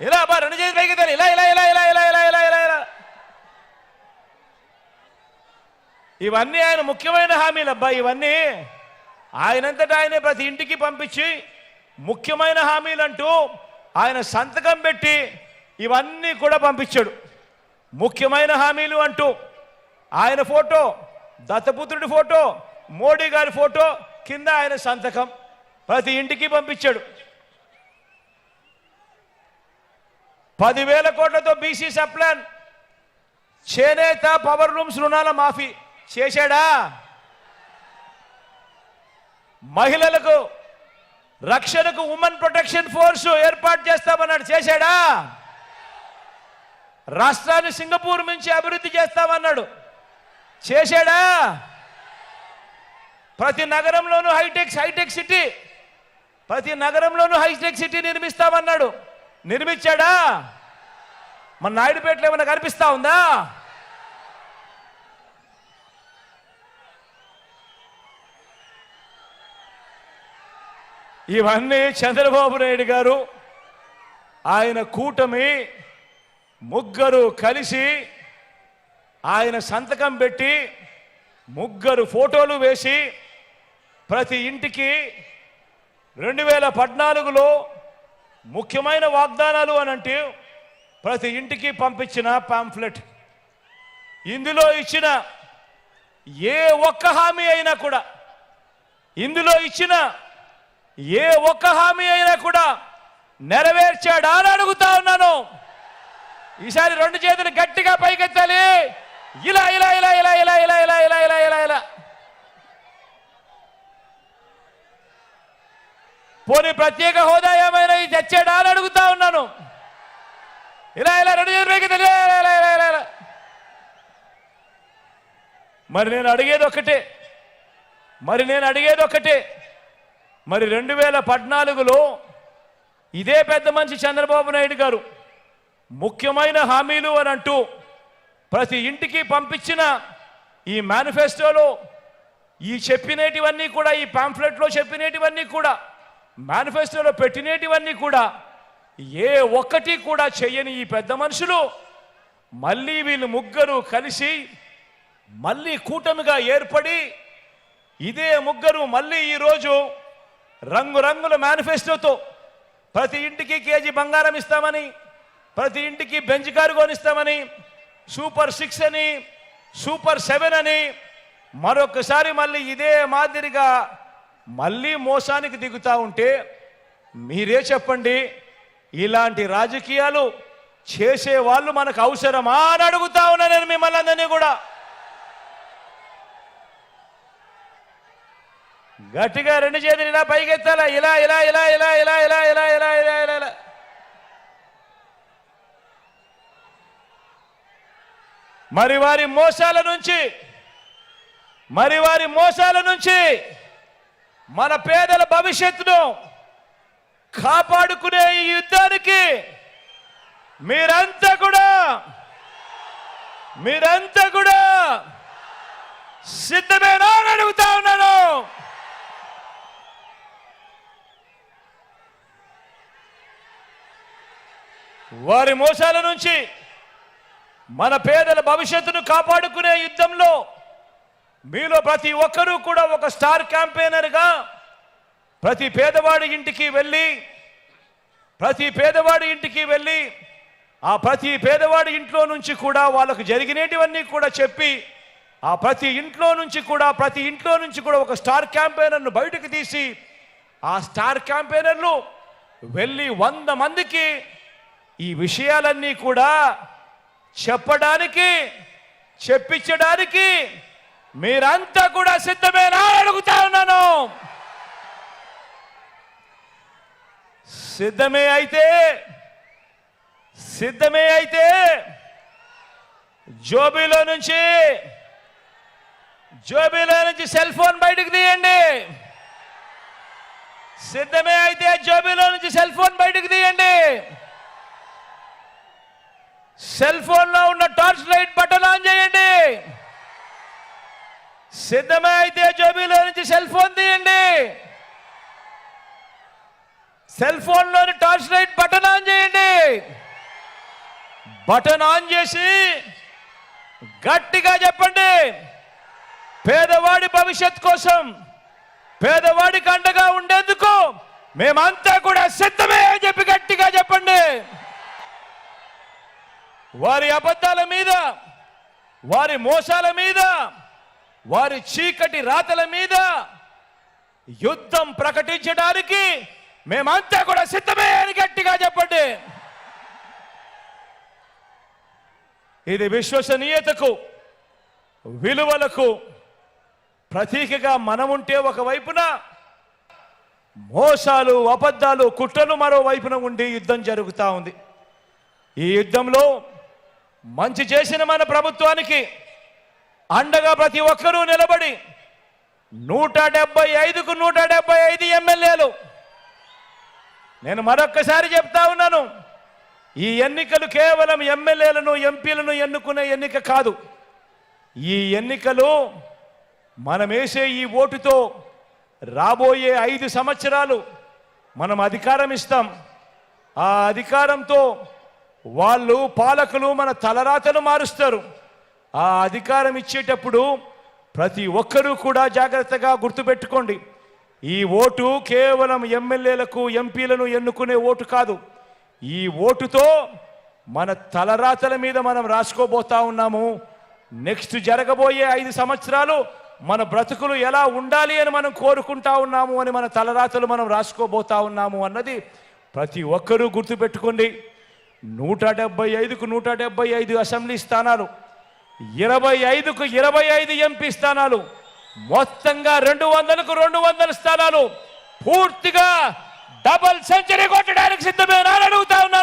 ఇలా బా రెండు చేతులు పైకి ఇలా ఇలా ఇలా ఇలా ఇలా ఇలా ఇలా ఇలా ఇలా ఇవన్నీ ఆయన ముఖ్యమైన హామీలు అబ్బా. ఇవన్నీ ఆయనంతటా ఆయనే ప్రతి ఇంటికి పంపించి ముఖ్యమైన హామీలు అంటూ ఆయన సంతకం పెట్టి ఇవన్నీ కూడా పంపించాడు. ముఖ్యమైన హామీలు అంటూ ఆయన ఫోటో, దత్తపుత్రుడి ఫోటో, మోడీ గారి ఫోటో కింద ఆయన సంతకం ప్రతి ఇంటికి పంపించాడు. 10,000 కోట్లతో బీసీ సప్లాన్, చేనేత పవర్ లూమ్స్ రుణాల మాఫీ చేశాడా? మహిళలకు రక్షణకు ఉమెన్ ప్రొటెక్షన్ ఫోర్స్ ఏర్పాటు చేస్తామన్నాడు, చేశాడా? రాష్ట్రాన్ని సింగపూర్ నుంచి అభివృద్ధి చేస్తామన్నాడు, చేశాడా? ప్రతి నగరంలోనూ హైటెక్ సిటీ, ప్రతి నగరంలోనూ హైటెక్ సిటీ నిర్మిస్తామన్నాడు, నిర్మించాడా? మన నాయుడుపేటలో ఏమైనా కనిపిస్తా ఉందా? ఇవన్నీ చంద్రబాబు నాయుడు గారు, ఆయన కూటమి ముగ్గురు కలిసి ఆయన సంతకం పెట్టి ముగ్గురు ఫోటోలు వేసి ప్రతి ఇంటికి 2014లో ముఖ్యమైన వాగ్దానాలు అని అంటే ప్రతి ఇంటికి పంపించిన పాంఫ్లెట్. ఇందులో ఇచ్చిన ఏ ఒక్క హామీ అయినా కూడా, ఇందులో ఇచ్చిన ఏ ఒక్క హామీ అయినా కూడా నెరవేర్చాడా అని అడుగుతా ఉన్నాను. ఈసారి రెండు చేతులు గట్టిగా పైకెత్తాలి. ఇలా ఇలా ఇలా ఇలా ఇలా ఇలా ఇలా ఇలా ఇలా ఇలా ఇలా పోనీ ప్రత్యేక హోదా ఏమైనా తెచ్చాడా అని అడుగుతా ఉన్నాను. ఇలా ఇలా రెండు చేతులు పైకెత్తాలి. ఇలా ఇలా ఇలా ఇలా. మరి నేను అడిగేది ఒకటే, మరి 2014లో ఇదే పెద్ద మనిషి చంద్రబాబు నాయుడు గారు ముఖ్యమైన హామీలు అని అంటూ ప్రతి ఇంటికి పంపించిన ఈ మేనిఫెస్టోలో ఈ చెప్పినటివన్నీ కూడా, ఈ పాంఫ్లెట్లో చెప్పినటివన్నీ కూడా, మేనిఫెస్టోలో పెట్టినటివన్నీ కూడా ఏ ఒక్కటి కూడా చెయ్యని ఈ పెద్ద మనుషులు మళ్ళీ వీళ్ళు ముగ్గురు కలిసి మళ్ళీ కూటమిగా ఏర్పడి ఇదే ముగ్గురు మళ్ళీ ఈరోజు రంగురంగుల మేనిఫెస్టోతో ప్రతి ఇంటికి కేజీ బంగారం ఇస్తామని, ప్రతి ఇంటికి బెంచ్ కారు కొనిస్తామని, సూపర్ 6 అని, సూపర్ 7 అని మరొకసారి మళ్ళీ ఇదే మాదిరిగా మళ్ళీ మోసానికి దిగుతా ఉంటే మీరే చెప్పండి, ఇలాంటి రాజకీయాలు చేసే వాళ్ళు మనకు అవసరమా అని అడుగుతా ఉన్నా నేను మిమ్మల్ని అందరినీ కూడా. గట్టిగా రెండు చేతులు ఇలా పైకెత్తాలా. ఇలా ఇలా ఇలా ఇలా ఇలా ఇలా ఇలా ఇలా ఇలా ఇలా ఇలా మరి వారి మోసాల నుంచి మన పేదల భవిష్యత్తును కాపాడుకునే ఈ యుద్ధానికి మీరంతా కూడా సిద్ధమేనా అని అడుగుతా ఉన్నాను. వారి మోసాల నుంచి మన పేదల భవిష్యత్తును కాపాడుకునే యుద్ధంలో మీలో ప్రతి ఒక్కరూ కూడా ఒక స్టార్ క్యాంపెయినర్గా ప్రతి పేదవాడి ఇంటికి వెళ్ళి ఆ ప్రతి పేదవాడి ఇంట్లో నుంచి కూడా వాళ్ళకు జరిగినటివన్నీ కూడా చెప్పి ఆ ప్రతి ఇంట్లో నుంచి కూడా ఒక స్టార్ క్యాంపెయినర్ను బయటకు తీసి ఆ స్టార్ క్యాంపెయినర్లు వెళ్ళి 100 మందికి ఈ విషయాలన్నీ కూడా చెప్పించడానికి మీరంతా కూడా సిద్ధమేనా అడుగుతా ఉన్నాను. సిద్ధమే అయితే జోబీలో నుంచి సెల్ ఫోన్ బయటకు తీయండి. సిద్ధమే అయితే జోబీలో నుంచి సెల్ ఫోన్ బయటకు తీయండి. సెల్ ఫోన్ లో ఉన్న టార్చ్ లైట్ బటన్ ఆన్ చేయండి. సిద్ధమే అయితే జోబీలో నుంచి సెల్ ఫోన్ తీయండి. సెల్ ఫోన్ లోని టార్చ్ లైట్ బటన్ ఆన్ చేయండి. బటన్ ఆన్ చేసి గట్టిగా చెప్పండి, పేదవాడి భవిష్యత్ కోసం, పేదవాడికి అండగా ఉండేందుకు మేమంతా కూడా సిద్ధమే అని చెప్పి గట్టిగా చెప్పండి. వారి అబద్ధాల మీద, వారి మోసాల మీద, వారి చీకటి రాతల మీద యుద్ధం ప్రకటించడానికి మేమంతా కూడా సిద్ధమే అని గట్టిగా చెప్పండి. ఇది విశ్వసనీయతకు, విలువలకు ప్రతీకగా మనముంటే ఒకవైపున, మోసాలు, అబద్ధాలు, కుట్రలు మరోవైపున ఉండి యుద్ధం జరుగుతూ ఉంది. ఈ యుద్ధంలో మంచి చేసిన మన ప్రభుత్వానికి అండగా ప్రతి ఒక్కరూ నిలబడి 175కు 175 ఎమ్మెల్యేలు. నేను మరొక్కసారి చెప్తా ఉన్నాను, ఈ ఎన్నికలు కేవలం ఎమ్మెల్యేలను, ఎంపీలను ఎన్నుకునే ఎన్నిక కాదు. ఈ ఎన్నికలు మనం వేసే ఈ ఓటుతో రాబోయే 5 సంవత్సరాలు మనం అధికారం ఇస్తాం. ఆ అధికారంతో వాళ్ళు, పాలకులు మన తలరాతను మారుస్తారు. ఆ అధికారం ఇచ్చేటప్పుడు ప్రతి ఒక్కరూ కూడా జాగ్రత్తగా గుర్తుపెట్టుకోండి, ఈ ఓటు కేవలం ఎమ్మెల్యేలకు, ఎంపీలను ఎన్నుకునే ఓటు కాదు. ఈ ఓటుతో మన తలరాతల మీద మనం రాసుకోబోతా ఉన్నాము. నెక్స్ట్ జరగబోయే 5 సంవత్సరాలు మన బ్రతుకులు ఎలా ఉండాలి అని మనం కోరుకుంటా ఉన్నాము అని మన తలరాతలు మనం రాసుకోబోతా ఉన్నాము అన్నది ప్రతి ఒక్కరూ గుర్తుపెట్టుకోండి. 175కు 175 అసెంబ్లీ స్థానాలు, 25కు 25 ఎంపీ స్థానాలు, మొత్తంగా 200కు 200 స్థానాలు పూర్తిగా డబల్ సెంచరీ కొట్టడానికి సిద్ధమేనా అని అడుగుతా ఉన్నారు.